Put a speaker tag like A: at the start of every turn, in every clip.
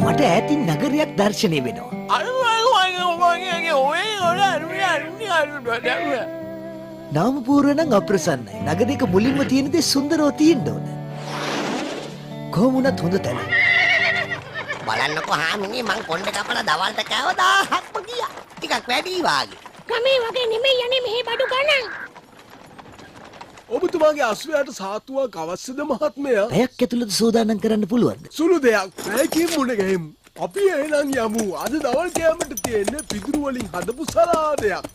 A: මට ඈතින් නගරයක් දැర్శණය වෙනවා. නාමපූර්ව නම් අප්‍රසන්නයි. නගරයක මුලින්ම තියෙන දේ සුන්දරව තියෙන්න ඕන. කොහොම වුණත් හොඳ තැන.
B: බලන්නකෝ හාමිනේ මං කොණ්ඩේ කපලා දවල්ට කෑව 1000ක්ම ගියා. ටිකක් වැඩි වාගේ.
C: ගමේ වගේ නෙමෙයි යන්නේ මෙහෙ බඩු ගණන්.
D: ඔබතුමාගේ අශ්වයාට සාතුවක් අවශ්‍යද මහත්මයා?
A: පැයක් ඇතුළත සෝදානම් කරන්න පුළුවන්ද?
D: සුළු දෙයක්. පැයකින් මුණ ගැහෙමු. අපි එහෙනම් යමු. අද දවල් කෑමට තියෙන්නේ පිදුරු වලින් හදපු සලාදයක්.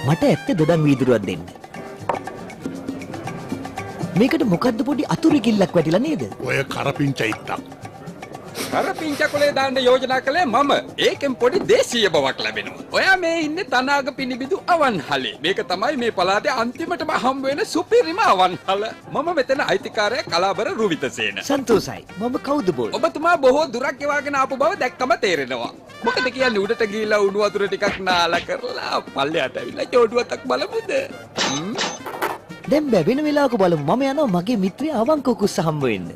A: මට ඇත්ත දොඩම් වීදුරුවක් දෙන්න. මේකට මොකද්ද පොඩි අතුරු කිල්ලක් වැටිලා නේද?
E: ඔය කරපිංච ඉත්තක්.
F: කරපිංච කොලේ දාන්න යෝජනා කළේ මම. ඒකෙන් පොඩි දේශීය බවක් ලැබෙනවා. ඔයා මේ ඉන්නේ තනාග පිනිබිදු අවන්හලේ. මේක තමයි මේ පළාතේ අන්තිමටම හම්බ වෙන සුපිරිම අවන්හල. මම මෙතන අයිතිකාරයා කලාබර රුවිතසේන.
A: සන්තෝසයි. මම කවුද බෝල්?
F: ඔබතුමා බොහෝ දුරක් ගෙවාගෙන ආපු බව දැක්කම තේරෙනවා. මොකද කියන්නේ උඩට ගිහිල්ලා උණු වතුර ටිකක් නාලා කරලා පල්ලයට ඇවිල්ලා ජෝඩුවතක් බලමුද?
A: දැන් බැබෙන වෙලාවක බලමු. මම යනවා මගේ මිත්‍රයා අවංක කුස්ස හම්බ වෙන්න.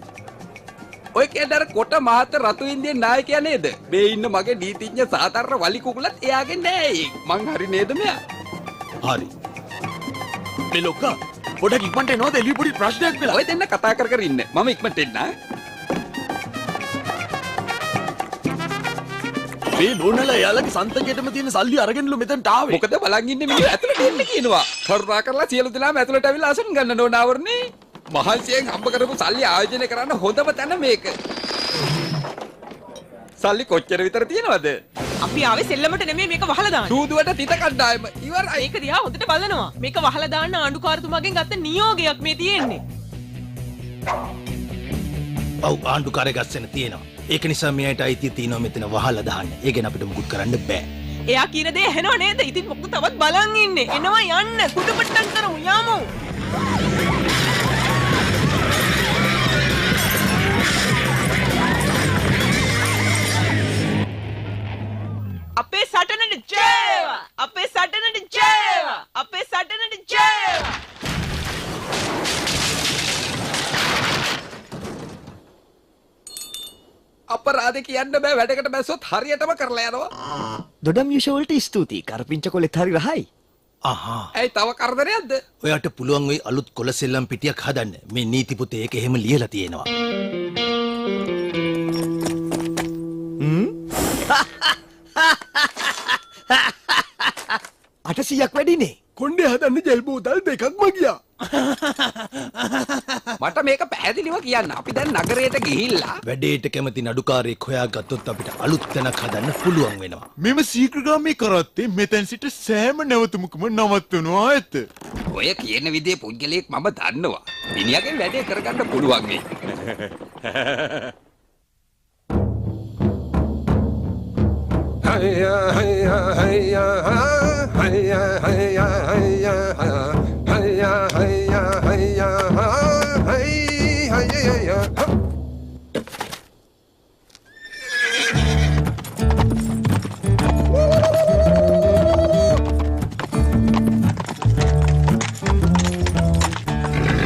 F: ඔය කේදර කොට මහත රතු ඉන්දියන් නායකයා නේද? මේ ඉන්න මගේ නීතිඥ සාතරර වලි කුකුලත් එයාගේ නෑ. මං හරි නේද මෙයා?
E: හරි. මේ ලොක්කා පොඩක් ඉක්මනට එනවද? එළිය පොඩි ප්‍රශ්නයක් වෙලා.
F: ඔය දෙන්න කතා කර කර ඉන්න. මම ඉක්මනට එන්න.
E: මේ නෝනලා එයාලගේ සන්තකයටම තියෙන සල්ලි අරගෙනලු මෙතනට ආවේ.
F: මොකද බලන් ඉන්නේ මිනිහ ඇතුළට එන්න කියනවා. කරුණා කරලා සියලු දෙනාම ඇතුළට ඇවිල්ලා අසන් ගන්න නෝනාවරනේ. මහන්සියෙන් හම්බ කරපු සල්ලි ආයෝජනය කරන්න හොඳම තැන මේක. සල්ලි කොච්චර විතර තියෙනවද?
G: අපි ආවේ සෙල්ලමට නෙමෙයි මේක වහලා දාන්න.
F: සූදුවට තිත කණ්ඩායම ඉවරයි.
G: ඒක දිහා හොඳට බලනවා. මේක වහලා දාන්න ආණ්ඩුකාරතුමාගෙන් ගත්ත නියෝගයක් මේ තියෙන්නේ.
H: ඔව් ආණ්ඩුකාරය ගස්සෙන තියෙනවා. ඒක නිසා මෙයාට අයිතිය තියෙනවා මෙතන වහලා දාන්න. ඒ ගැන අපිට මුකුත් කරන්න බෑ.
G: එයා කියන දේ ඇහෙනව නේද? ඉතින් මොකද තවත් බලන් ඉන්නේ. එනවා යන්න. කුඩපට්ටම් කරමු යමු. අපේ සටනට ජයවා! අපේ සටනට ජයවා! අපේ සටනට ජයවා!
F: අපරාධ කියන්න බෑ වැඩකට බැස්සොත් හරියටම කරලා යනවා.
A: දොඩම් යුෂ වලට ස්තුතියි. කරපිංච කොලෙත් හරි රහයි.
H: අහා.
F: ඇයි තව කරදරයක්ද?
H: ඔයාට පුළුවන් වෙයි අලුත් කොළ සෙල්ලම් පිටියක් හදන්න. මේ නීති පොතේ ඒක එහෙම ලියලා තියෙනවා.
A: අටසියක් වැඩිනේ.
D: කොණ්ඩේ හදන්න ජෙල් බෝතල් දෙකක්ම ගියා.
F: මට මේක පැහැදිලිව කියන්න. අපි දැන් නගරයට ගිහිල්ලා
H: වැඩේට කැමති නඩුකාරයෙක් හොයාගත්තොත් අපිට අලුත් තැනක් හදන්න පුළුවන් වෙනවා.
E: මෙම සීක්‍රගාමී කරත්තේ මෙතැන් සිට සෑම නැවතුමකම නවත්වනවා ඇත.
F: ඔය කියන විදිහේ පුද්ගලයෙක් මම දන්නවා. මිනිහාගේ වැඩේ කරගන්න පුළුවන් වෙයි.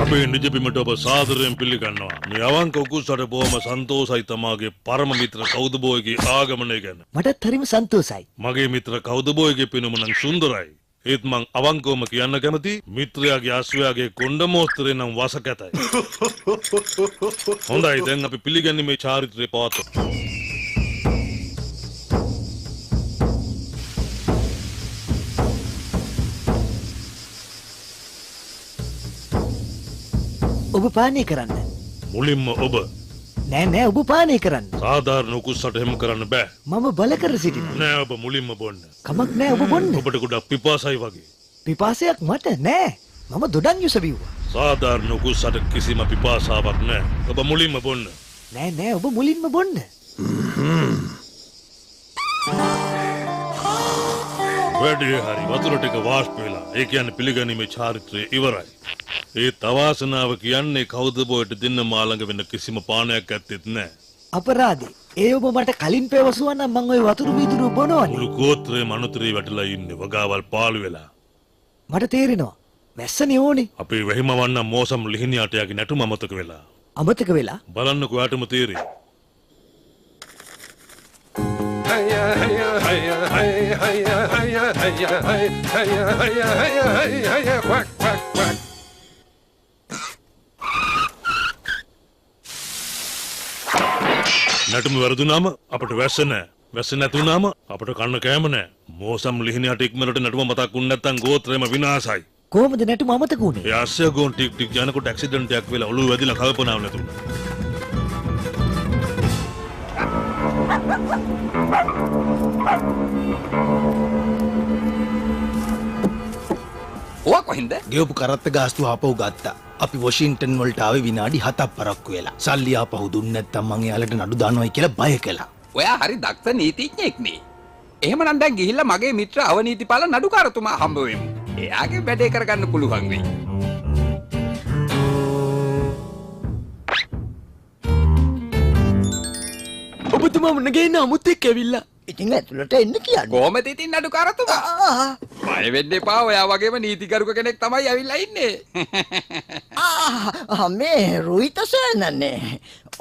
I: අපේ නිජබිමට ඔබ සාදරයෙන් පිළිගන්නවා. මේ අවංක උකුස්සට බොහොම සන්තෝෂයි තමාගේ පරම මිත්‍ර කෞදුබෝයගේ ආගමනය ගැන.
A: මටත් හරිම සන්තෝෂයි.
I: මගේ මිත්‍ර කෞදුබෝයගේ පෙනුම නම් සුන්දරයි. ඒත් මං අවංකවම කියන්න කැමති මිත්‍රයාගේ අශ්වයාගේ කොණ්ඩ මෝස්තරේ නම් වස කැතයි. හොඳයි දැන් අපි පිළිගන්නේ චාරිත්‍රය පවත්වමු.
A: ඔබ පානය කරන්න.
I: මුලින්ම ඔබ.
A: නෑ නෑ ඔබ පානය කරන්න.
I: සාධාරණ උකුස්සට එහෙම කරන්න බෑ.
A: මම බල කර සිටිනවා.
I: නෑ ඔබ මුලින්ම බොන්න.
A: කමක් නෑ ඔබ බොන්න.
I: ඔබට ගොඩක් පිපාසයි වගේ.
A: පිපාසයක් මට නෑ. මම දොඩම් යුස බිව්වා.
I: සාධාරණ උකුස්සට කිසිම පිපාසාවක් නෑ. ඔබ මුලින්ම බොන්න.
A: නෑ නෑ ඔබ මුලින්ම බොන්න.
I: වැඩේ හරි වතුර ටික වාෂ්ප වෙලා. ඒ කියන්නේ පිළිගැනීමේ චාරිත්‍රය ඉවරයි. ඒ තවාසනාව කියන්නේ කවුද බොයට දෙන්න මා ළඟ වෙන කිසිම පානයක් ඇත්තෙත් නැහැ.
A: අපරාධේ. ඒ ඔබ මට කලින් පෙවසුවා නම් මං ওই වතුරු වීදුරුව බොනවනේ.
I: මුළු ගෝත්‍රයේ මනුතරේ වැටලා ඉන්නේ වගාවල් පාළු වෙලා.
A: මට තේරෙනවා. වැස්සනේ ඕනේ.
I: අපේ වැහිම වන්න මෝසම් ලිහිණියාටයාගේ නැටුම අමතක වෙලා.
A: අමතක වෙලා?
I: බලන්නකෝ යාටම තේරෙයි. නැටුම වැරදුනාම අපට වැස්ස නැහැ. වැස්ස නැතුණාම අපට කන්න කෑම නැහැ. මෝසම් ලිහිණියට ඉක්මනට නැටුම මතක් වුනේ නැත්නම් ගෝත්‍රයම විනාශයි.
A: කොහොමද නැටුම අමතක වුනේ?
I: ඒ අස්සය ගෝන් ටික් ටික් යනකොට ඇක්සිඩන්ට් එකක් වෙලා ඔළුව වැදිලා කල්පනාව නැතුණා.
F: ඔයා කොහෙන්ද?
H: ගෙවපු කරත්ත ගාස්තු ආපහු ගත්තා. අපි වොෂින්ටන් වලට ආවේ විනාඩි 7ක් පරක්කු වෙලා. සල්ලි ආපහු දුන්නේ නැත්නම් මං එයාලට නඩු දානවයි කියලා බය කළා.
F: ඔයා හරි දක්ෂ නීතිඥයෙක් නේ. එහෙමනම් දැන් ගිහිල්ලා මගේ මිත්‍ර අවනීතිපාල නඩුකාරතුමා හම්බ වෙමු. එයාගේ වැඩේ කරගන්න පුළුවන් වෙයි.
G: ඔබතුමා මුණ ගේන්න අමුත්තෙක් ඇවිල්ලා.
B: ඉතින් ඇතුළට එන්න කියන්නේ.
F: කොහමද ඉතින් නඩුකාරතුමා? බය වෙන්න එපා. ඔයා වගේම නීතිගරුක කෙනෙක් තමයි ඇවිල්ලා ඉන්නේ.
B: මේ රුහිත සේනනේ.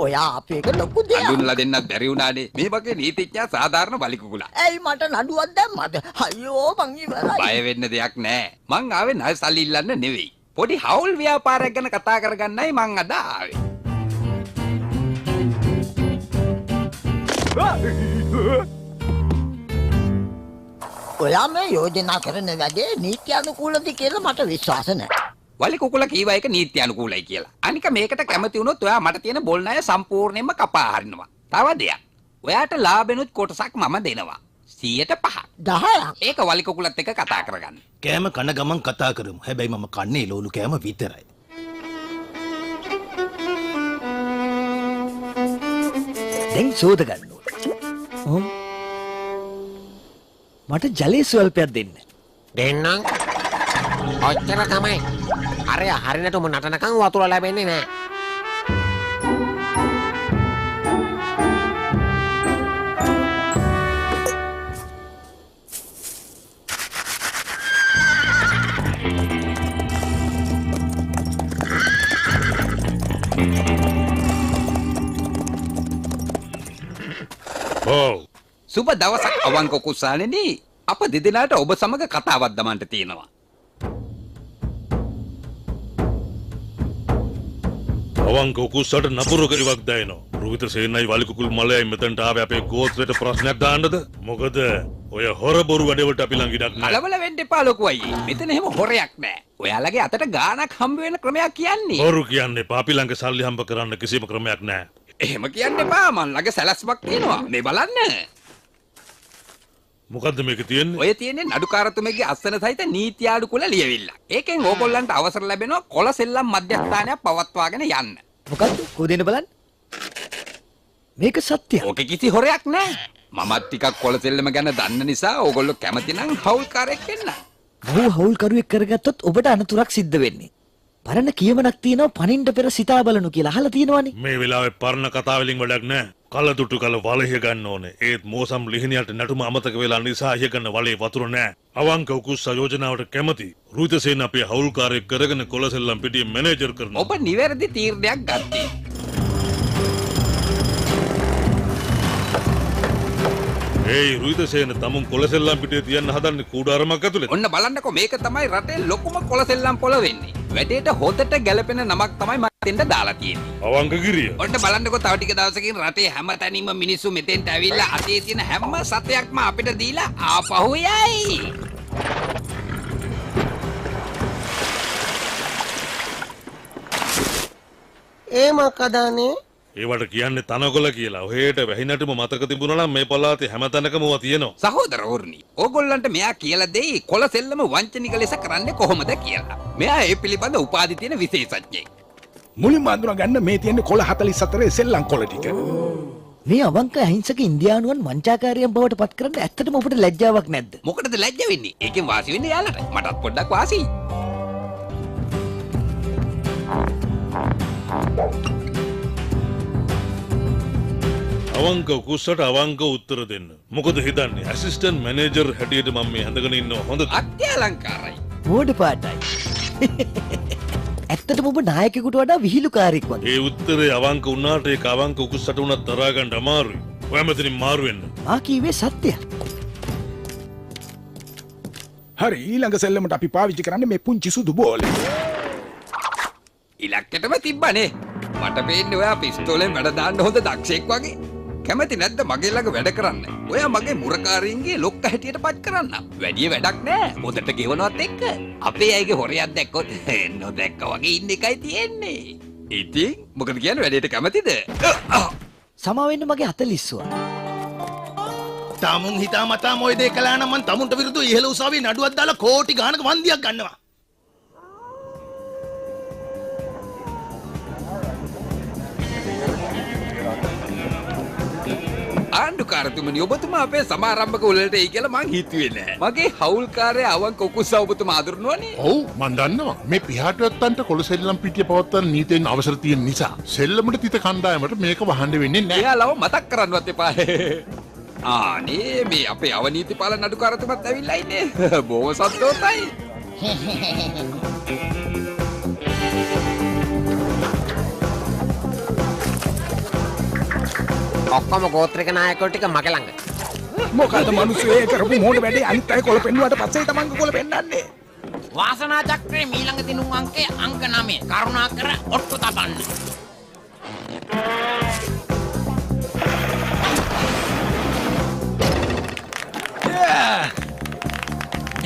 B: ඔයා අපේක ලොකු දෙයක්.
F: අඳුන්ලා දෙන්නත් බැරි වුණානේ. මේ වගේ නීතිඥයා සාධාරණ බලි කුකුලා.
B: ඇයි මට නඩුවක් දැම්මද? අයියෝ මං ඉවරයි.
F: බය වෙන්න දෙයක් නැහැ. මං ආවේ ණය සල්ලි ඉල්ලන්න නෙවෙයි. පොඩි හවුල් ව්‍යාපාරයක් ගැන කතා කරගන්නයි මං අද ආවේ.
B: ඔයා මේ යෝජනා කරන වැඩේ නීත්‍යානුකූලද කියලා මට විශ්වාස නැහැ.
F: වලි කුකුලා කීවා එක නීත්‍යානුකූලයි කියලා. අනික මේකට කැමති වුණොත් ඔයා මට තියෙන බොල් ණය සම්පූර්ණයෙන්ම කපා හරිනවා. තව දෙයක්. ඔයාට ලාභෙනුත් කොටසක් මම දෙනවා. 100ට 5ක්.
B: 10ක්.
F: ඒක වලි කුකුලත් එක්ක කතා කරගන්න.
H: කෑම කන ගමන් කතා කරමු. හැබැයි මම කන්නේ ලෝලු කෑම විතරයි.
A: දැන් සෝද ගන්න ඕන. මට ජලයේ ස්වල්පයක් දෙන්න.
B: දෙන්නම්. ඔච්චර තමයි. අර හරිනටම නටනකම් වතුර ලැබෙන්නේ නැහැ.
F: සුබ දවසක් අවංක කුසාලෙනි. අප දෙදෙනාට ඔබ සමග කතාවක් දමන්න තියෙනවා.
I: අවංක කුස්සට නපුරක ඉවක් දැනෙනවා. රුවිත සේනයි වලි කුකුල් මලයයි මෙතනට ආවේ අපේ ගෝත්‍රයට ප්‍රශ්නයක් දාන්නද? මොකද ඔය හොර බොරු වැඩවලට අපි ළඟ ඉඩක් නැහැ.
F: කලබල වෙන්න එපා ලොකු අයියේ. මෙතන එහෙම හොරයක් නැහැ. ඔයාලගේ අතට ගාණක් හම්බ වෙන ක්‍රමයක් කියන්නේ.
I: හොරු කියන්නේ අපි ළඟ සල්ලි හම්බ කරන්න කිසිම ක්‍රමයක් නැහැ.
F: එහෙම කියන්න එපා. මන් ළඟ සැලැස්මක් තියෙනවා. මේ බලන්න.
I: මොකද්ද මේක තියෙන්නේ?
F: ඔය තියෙන්නේ නඩුකාරතුමගේ අස්සන සහිත නීත්‍යානුකූල ලියවිල්ල. ඒකෙන් ඕගොල්ලන්ට අවසර ලැබෙනවා කොළ සෙල්ලම් මධ්‍යස්ථානයක් පවත්වාගෙන යන්න.
A: මොකද්ද? කොහෙද බලන්න? මේක සත්‍යයක්.
F: ඕකේ කිසි හොරයක් නැහැ. මමත් ටිකක් කොළ සෙල්ලම ගැන දන්න නිසා ඕගොල්ලෝ කැමති නම් හවුල්කාරයෙක් වෙන්න.
A: ඔහු හවුල්කරුවෙක් කරගත්තොත් ඔබට අනතුරක් සිද්ධ වෙන්නේ. පරණ කියමනක් තියෙනවා පණින්න පෙර සිතා බලනු කියලා අහලා තියෙනවනේ.
I: මේ වෙලාවේ පරණ කතා වලින් වැඩක් නැහැ. කලදුටු කල වලහිය ගන්න ඕනේ. ඒත් මෝසම් ලිහිණියට නටුම අමතක වෙලා නිසා හිය ගන්න වලේ වතුර නැහැ. අවංක උකුස්ස යෝජනාවට කැමති. රුහිතසේන අපේ හවුල්කාරයෙක් කරගෙන කොළසෙල්ලම් පිටියේ මැනේජර් කරනවා.
F: ඔබ නිවැරදි තීරණයක් ගත්තේ.
I: ඒ රුහිතසේන තමුන් කොළසෙල්ලම් පිටියේ තියන්න හදන්නේ කූඩාරමක් ඇතුලේ.
F: ඔන්න බලන්නකෝ මේක තමයි රටේ ලොකුම කොළසෙල්ලම් පොළ වෙන්නේ. වැඩේට හොදට ගැලපෙන නමක් තමයි මම දෙන්න දාලා තියෙන්නේ.
I: අවංක ගිරිය.
F: ඔන්න බලන්නකෝ තව ටික දවසකින් රටේ හැම තැනින්ම මිනිස්සු මෙතෙන්ට ඇවිල්ලා අතේ තියෙන හැම සතයක්ම අපිට දීලා ආපහු යයි.
B: ඒ මොකදනේ?
I: ඒවට කියන්නේ තනකොළ කියලා. ඔහෙට වැහිනටම මතක තිබුණා නම් මේ පළාතේ හැමතැනකම ඔවා තියෙනවා.
F: සහෝදරවරුනි, ඕගොල්ලන්ට මෙයා කියලා දෙයි කොළ සෙල්ලම වංචනික ලෙස කරන්නේ කොහොමද කියලා. මෙයා ඒ පිළිබඳ උපාධි තියෙන විශේෂඥයෙක්.
D: මුලින්ම අඳුරගන්න මේ තියෙන්නේ කොළ 44 සෙල්ලම් කොළ ටික.
A: මේ අවංක අහිංසක ඉන්දියානුවන් මංචාකාරයන් බවට පත් කරන්න ඇත්තටම ඔබට ලැජ්ජාවක් නැද්ද?
F: මොකටද ලැජ්ජ වෙන්නේ? ඒකෙන් වාසි වෙන්නේ යාලට. මටත් පොඩ්ඩක් වාසි.
I: අවංක කුස්සට අවංක උත්තර දෙන්න. මොකද හිතන්නේ ඇසිස්ටන්ට් මැනේජර් හැටියට මම මේ හඳගෙන ඉන්නව හොඳද?
F: අත්‍යලංකාරයි.
A: මෝඩ පාටයි. ඇත්තටම ඔබ නායකයෙකුට වඩා විහිළුකාරයෙක් වගේ.
I: ඒ උත්තරේ අවංක වුණාට ඒක අවංක කුස්සට උනත් තරහා ගන්න අමාරුයි. ඔයා මෙතනින් මාරු වෙන්න.
A: මා කීවේ සත්‍යයක්.
H: හරි ඊළඟ සෙල්ලමට අපි පාවිච්චි කරන්නේ මේ පුංචි සුදු බෝලේ.
F: ඉලක්කෙටම තිබ්බනේ. මට පේන්නේ ඔයා පිස්තෝලෙන් වැඩ දාන්න හොඳ දක්ෂයෙක් වගේ. කැමති නැද්ද මගේ ළඟ වැඩ කරන්න? ඔයා මගේ මුරකාරීන්ගේ ලොක්ක හැටියට පත් කරන්න. වැඩි වැඩක් නෑ. හොදට ගෙවනවත් එක්ක. අපේ අයගේ හොරයක් දැක්කොත් නොදැක්ක වගේ ඉන්න එකයි තියෙන්නේ. ඉතින් මොකද කියන්නේ වැඩේට කැමතිද?
A: සමා වෙන්න මගේ අත ලිස්සුවා.
H: තමුන් හිතාමතා මොයි දෙ කළා නම් මං තමුන්ට විරුද්ධව ඉහළ උසාවියේ නඩුවක් දාලා කෝටි ගාණක වන්දියක් ගන්නවා.
F: ආණ්ඩුකාරතුමනි ඔබතුමා අපේ සමාරම්භක උළෙලට එයි කියලා මං හිතුවේ නෑ. මගේ හවුල්කාරයා අවංක උකුස්සා ඔබතුමා අඳුරනවනේ.
J: ඔව් මන් දන්නවා. මේ පිහාටුවත්තන්ට කොළ සෙල්ලම් පිටිය පවත්වන නීතියෙන් අවසර තියෙන නිසා සෙල්ලමට තිත කණ්ඩායමට මේක වහන්න වෙන්නේ නෑ.
F: එයාලව මතක් කරන්නවත් එපා. ආනේ මේ අපේ අවනීති පාලන අඩුකාරතුමත් ඇවිල්ලා ඉන්නේ. බොහොම සතුටුයි.
B: ඔක්කොම ගෝත්‍රික නායකයෝ ටික මගේ ළඟ.
H: මොකද මිනිස්සු ඒ කරපු මොඩ වැඩේ අනිත් අය කොළ පෙන්නුවාට පස්සේ තමන්ගේ කොළ පෙන්නන්නේ.
G: වාසනා චක්‍රයේ මීළඟ දිනුම් අංකය අංක 9. කරුණාකර ඔට්ටු තබන්න.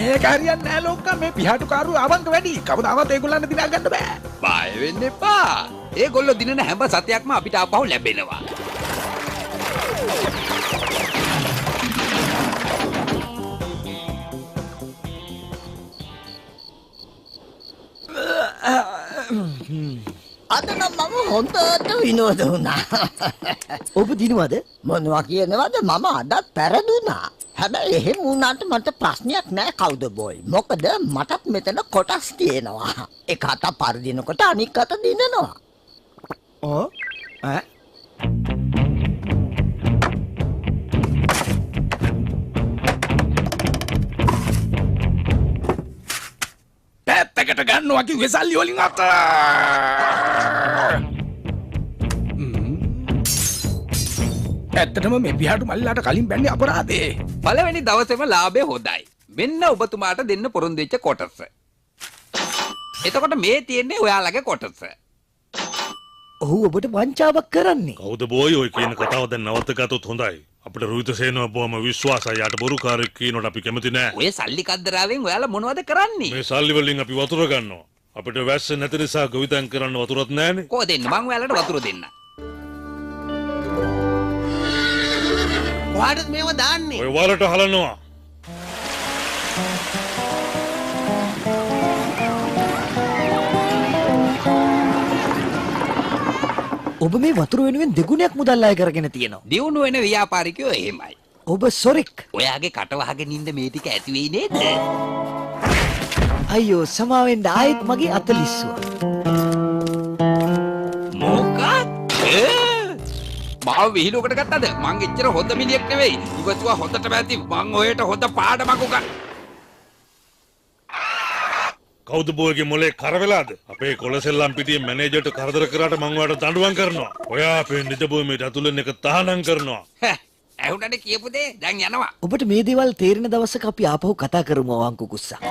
H: ඒක හරියන්නේ නෑ ලෝකා මේ පිහාටුකාරු අවංක වැඩි. කවදාවත් ඒගොල්ලන්ට දිනා ගන්න බෑ.
F: බය වෙන්න එපා. ඒගොල්ලෝ දිනන හැම සතයක්ම අපිට ආපහු ලැබෙනවා.
B: අද නම් මම හොඳට විනෝද වුණා.
A: ඔබ දිනවද?
B: මොනවා කියනවද මම අදත් පැරදුනා. හැබැයි එහෙම වුණාට මට ප්‍රශ්නයක් නෑ කවුද බොයි. මොකද මටත් මෙතන කොටස් තියෙනවා. එක අත පරදිනකොට අනික් අත දිනනවා.
A: ඕ ඈ
H: පැත්තකට ගන්නවා කිව්වේ සල්ලි වලින් අත. ඇත්තටම මේ පිහාටු මල්ලාට කලින් බැන්නේ අපරාධේ.
F: පළවෙනි දවසේම ලාභය හොඳයි. මෙන්න ඔබතුමාට දෙන්න පොරොන්දු වෙච්ච කොටස. එතකොට මේ තියෙන්නේ ඔයාලගේ කොටස.
A: ඔහු ඔබට වංචාවක් කරන්නේ.
I: කවුද බෝයි ඔය කියන කතාව දැන් නවත්ත ගත්තොත් හොඳයි. අපිට රුවිත සේනාව බොහොම විශ්වාසයි. යාට බොරුකාරයෙක් කියනකොට අපි කැමති නෑ.
F: ඔය සල්ලි කද්දරාවෙන් ඔයාලා මොනවද කරන්නේ?
I: මේ සල්ලි වලින් අපි වතුර ගන්නවා. අපිට වැස්ස නැති නිසා ගොවිතැන් කරන්න වතුරත් නෑනේ.
F: කොහෙද දෙන්න? මං ඔයාලට වතුර දෙන්න.
B: කොහාටද මේව දාන්නේ?
I: ඔය වලට හලනවා.
A: ඔබ මේ වතුර වෙනුවෙන් දෙගුණයක් මුදල් අය කරගෙන තියෙනවා.
F: දියුණු වෙන ව්‍යාපාරිකයෝ එහෙමයි.
A: ඔබ සොරෙක්.
F: ඔයාගේ කට වහගෙන ඉන්න මේ ටික ඇති වෙයි නේද?
A: අයියෝ සමාවෙන්න ආයෙත් මගේ අත ලිස්සුවා.
F: මොකක්ද? මාව විහිළුවකට ගත්තද? මං එච්චර හොඳ මිනිහෙක් නෙවෙයි. ඉවතුවා හොඳට බැති. මං ඔයට හොඳ පාඩමක් උගන්.
I: කවුද බෝයගේ මොලේ කරවෙලාද? අපේ කොළසෙල්ලම් පිටියේ මැනේජර්ට කරදර කරාට මං ඔයාලට දඬුවම් කරනවා. ඔයා අපේ නිජ භූමියට ඇතුළෙන් එක තහනම් කරනවා.
F: ඇහුණනේ කියපු දේ දැන් යනවා.
A: ඔබට මේ දේවල් තේරෙන දවසක අපි ආපහු කතා කරමු අවංක කුස්සා.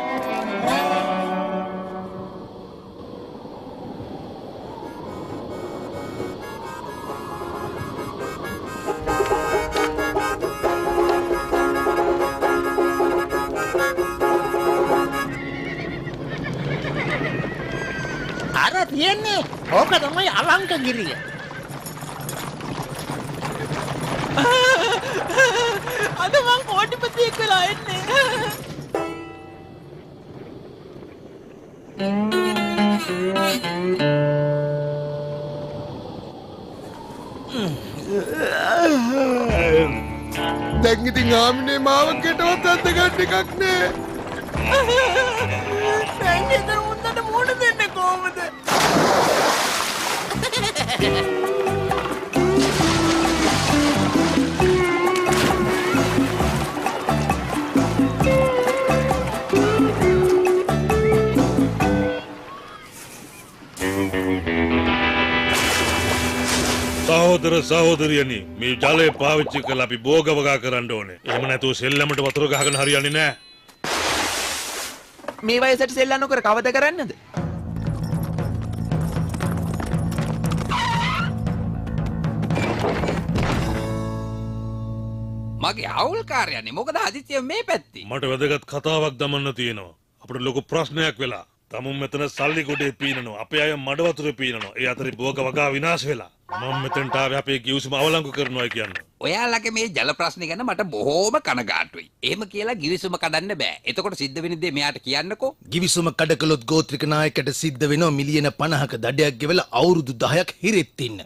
B: අර තියෙන්නේ ඕක තමයි අවංක ගිරිය.
G: අද මං කෝටිපතියෙක් වෙලා එන්නේ.
D: දැන් ඉතින් ආමිනේ මාව කෙටවත් අද්ද ගන්න එකක් නෑ.
G: දැන් ඉතින් උන්ට මොන දෙන්නේ කොහමද?
I: සහෝදර සහෝදරියනි මේ ජලය පාවිච්චි කරලා අපි භෝග වගා කරන්න ඕනේ. එහෙම නැතුව සෙල්ලමට වතුර ගහගෙන හරියන්නේ නැහැ.
E: මේ වයසට සෙල්ලම් නොකර කවද කරන්නද?
F: මගේ අවුල්කාරයනේ මොකද ආදිත්‍ය මේ පැත්තේ?
I: මට වැදගත් කතාවක් දමන්න තියෙනවා. අපිට ලොකු ප්‍රශ්නයක් වෙලා. තමුන් මෙතන සල්ලි ගොඩේ පීනනවා. අපේ අය මඩ වතුරේ පීනනවා. ඒ අතරේ භෝග වගා විනාශ වෙලා. මම මෙතනට ආවේ අපේ ගිවිසුම අවලංගු කරනවා කියන්නේ.
F: ඔයාලගේ මේ ජල ප්‍රශ්නේ ගැන මට බොහෝම කනගාටුයි. එහෙම කියලා ගිවිසුම කඩන්න බෑ. එතකොට සිද්ධ වෙන දේ මෙයාට කියන්නකෝ.
H: ගිවිසුම කඩකලොත් ගෝත්‍රික නායකයට සිද්ධ වෙනවා මිලියන 50ක දඩයක් ගෙවලා අවුරුදු 10ක් හිරෙත් ඉන්න.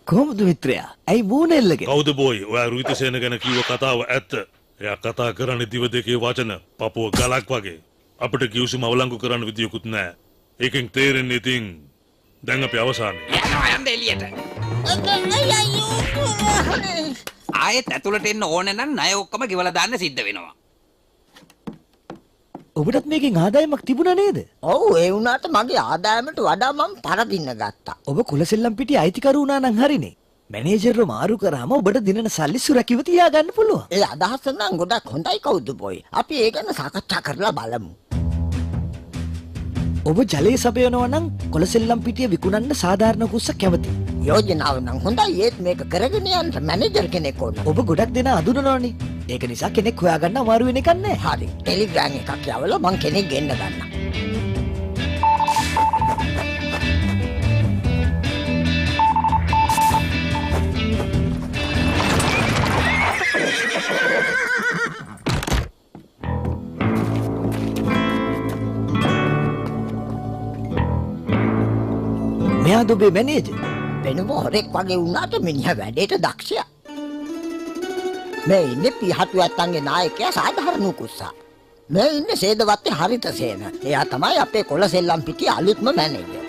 A: කොහොමද මිත්‍රයා? ඇයි මූණ එල්ලගෙන?
I: කවුද බෝයි? ඔයා රුහිතසේන ගැන කිව්ව කතාව ඇත්ත. එයා කතා කරන්නේ දිව දෙකේ වචන පපුව ගලක් වගේ. අපිට කිව්සුම අවලංගු කරන්න විදියකුත් නැහැ. ඒකෙන් තේරෙන්නේ ඉතින් දැන් අපි අවසානයේ.
F: යනවා යන්න එළියට. ආයෙත් ඇතුළට එන්න ඕනේ නම් ණය ඔක්කොම ගෙවලා දාන්න සිද්ධ වෙනවා.
A: ඔබටත් මේකෙන් ආදායමක් තිබුණා නේද?
B: ඔව් ඒ වුණාට මගේ ආදායමට වඩා මම පරදින්න ගත්තා.
A: ඔබ කුලසෙල්ලම් පිටියේ අයිතිකරු වුණා නම් හරිනේ. මැනේජර්ව මාරු කරාම ඔබට දිනන සල්ලි සුරකිව තියාගන්න පුළුවන්.
B: ඒ අදහස නම් ගොඩක් හොඳයි කවුද බොයි. අපි ඒ ගැන සාකච්ඡා කරලා බලමු.
A: ඔබ ජලය සපයනවා නම් කොලසෙල්ලම් පිටිය විකුණන්න සාධාරණ කුස්ස කැමති.
B: යෝජනාව නම් හොඳයි ඒත් මේක කරගෙන යන්න මැනේජර් කෙනෙක් ඕන.
A: ඔබ ගොඩක් දෙනා අඳුනනවනේ. ඒක නිසා කෙනෙක් හොයාගන්න අමාරු වෙන එකක් නෑ.
B: හරි. ටෙලිග්‍රෑම් එකක් යවලා මං කෙනෙක් ගෙන්න ගන්නම්.
A: මෙයාද ඔබේ මැනේජර්?
B: වෙනම හොරෙක් වගේ වුණාට මිනිහා වැඩේට දක්ෂයා. මේ ඉන්නේ පිහතු ඇත්තන්ගේ නායකයා සාධාරණ කුස්සා. මේ ඉන්නේ සේදවත්තේ හරිතසේන. එයා තමයි අපේ කොළසෙල්ලම් පිටියේ අලුත්ම මැනේජර්.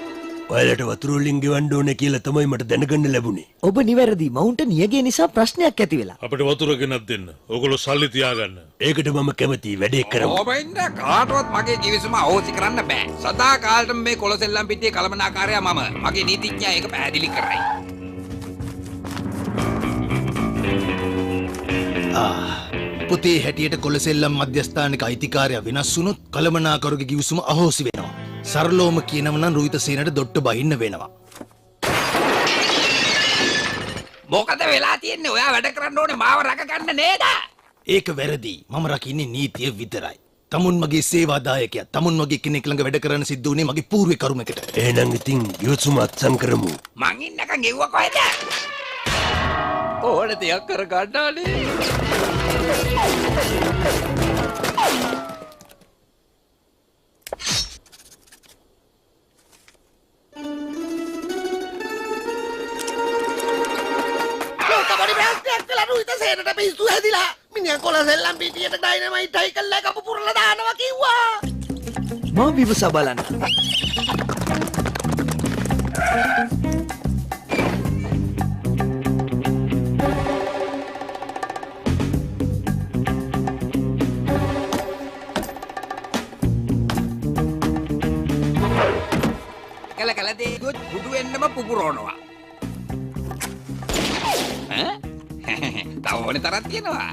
D: ඔයාලට වතුර වලින් ගෙවන්න ඕනේ කියලා තමයි මට දැනගන්න ලැබුණේ.
A: ඔබ නිවැරදි. මවුන්ට නියගේ නිසා ප්‍රශ්නයක් ඇති වෙලා.
I: අපිට වතුර ගෙනත් දෙන්න. ඕගොල්ලෝ සල්ලි තියාගන්න.
D: ඒකට මම කැමතියි වැඩේ කරමු.
F: ඔබින්ද කාටවත් මගේ කිවිසුම අවශ්‍ය කරන්න බෑ. සදා කාලෙම මේ කොළසෙල්ලම් පිටියේ කළමනාකාරයා මම. මගේ නීතිඥයා ඒක පැහැදිලි කරයි.
H: පුතේ හැටියට කොළසෙල්ලම් මධ්‍යස්ථානික අයිතිකාරයා වෙනස් වුණොත් කළමනාකරුගේ කිවිසුම අහෝසි වෙනවා. සරලවම කියනම නම් රුහිතසේනට දොට්ට බහින්න වෙනවා.
F: මොකද වෙලා තියෙන්නේ? ඔයා වැඩ කරන්න ඕනේ මාව රැකගන්න නේද?
H: ඒක වැරදි. මම රකින්නේ නීතිය විතරයි. තමුන් මගේ සේවාදායකයා. තමුන් වගේ කෙනෙක් ළඟ වැඩ කරන්න සිද්ධ වුණේ මගේ පූර්වේ කරුමකට.
D: එහෙනම් ඉතින් යොසුම අත්සන් කරමු.
F: මං ඉන්නකන් ගෙව්ව කොහෙද? ඕන දෙයක් කර ගන්නානේ.
G: රුහිතසේනට පිස්සු හැදිලා මිනිහා කොළසෙල්ලම් පිටියට ඩයිනමයිට් හයි කළා කපු පුරලා දානවා කිව්වා.
A: මම විමසා බලන්න.
F: කල දේ කුඩු වෙන්නම පුපුරනවා. තව ඕනේ තරක් තියෙනවා.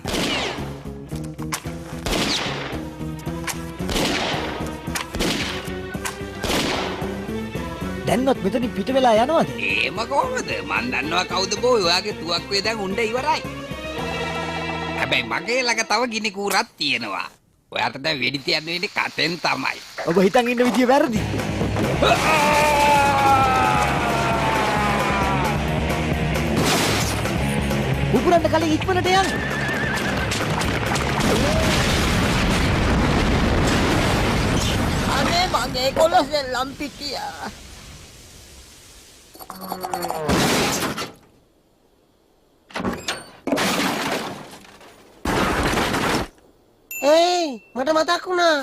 A: දැන්වත් මෙතනින් පිට වෙලා යනවද?
F: ඒම කොහොමද? මන් දන්නවා කවුද බෝ ඔයාගේ තුවක්කුවේ දැන් උණ්ඩ ඉවරයි. හැබැයි මගේ ළඟ තව ගිනි කූරක් තියෙනවා. ඔයාට දැන් වෙඩි තියන්න වෙන්නේ කටෙන් තමයි.
A: ඔබ හිතන් ඉන්න විදිය වැරදි. පුපුරන්න කලින් ඉක්මනට යන්න.
B: අනේ මගේ කොළසෙල්ලම් පිටිය.
K: ඒයි මට මතක් වුණා.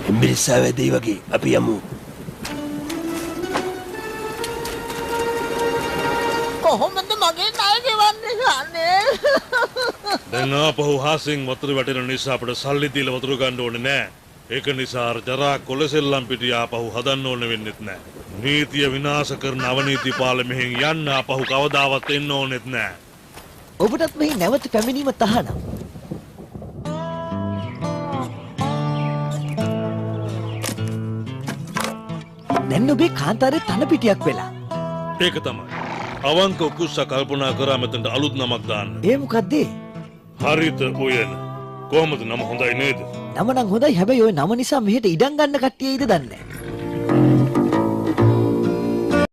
D: එම්බිරිස්සා වැදේ වගේ අපි යමු.
B: කොහොමද මගේ ණය ගෙවන්නේ යන්නේ?
I: දැන් ආපහු හාසින් වතුර වැටෙන නිසා අපිට සල්ලි දීලා වතුර ගන්න ඕනේ නෑ. ඒක නිසා අර ජරා කොලසෙල්ලම් පිටිය ආපහු හදන්න ඕන වෙන්නෙත් නෑ. නීතිය විනාශ කරන අවනීති පාලමෙන් යන්න ආපහු කවදාවත් එන්න ඕනෙත් නෑ.
A: ඔබටත් මෙහි නැවත පැමිණීම තහනම්. දැන් ඔබේ කාන්තාරේ තන පිටියක් වෙලා.
I: ඒක තමයි. අවංක කුස්සා කල්පනා කරා මෙතනට අලුත් නමක් දාන්න.
A: ඒ මොකද්ද?
I: හරිත උයන. කොහොමද නම හොඳයි නේද?
A: නම නම් හොඳයි. හැබැයි ওই නම නිසා මෙහෙට ඉඩම් ගන්න කට්ටිය ඉද දන්නේ නැහැ.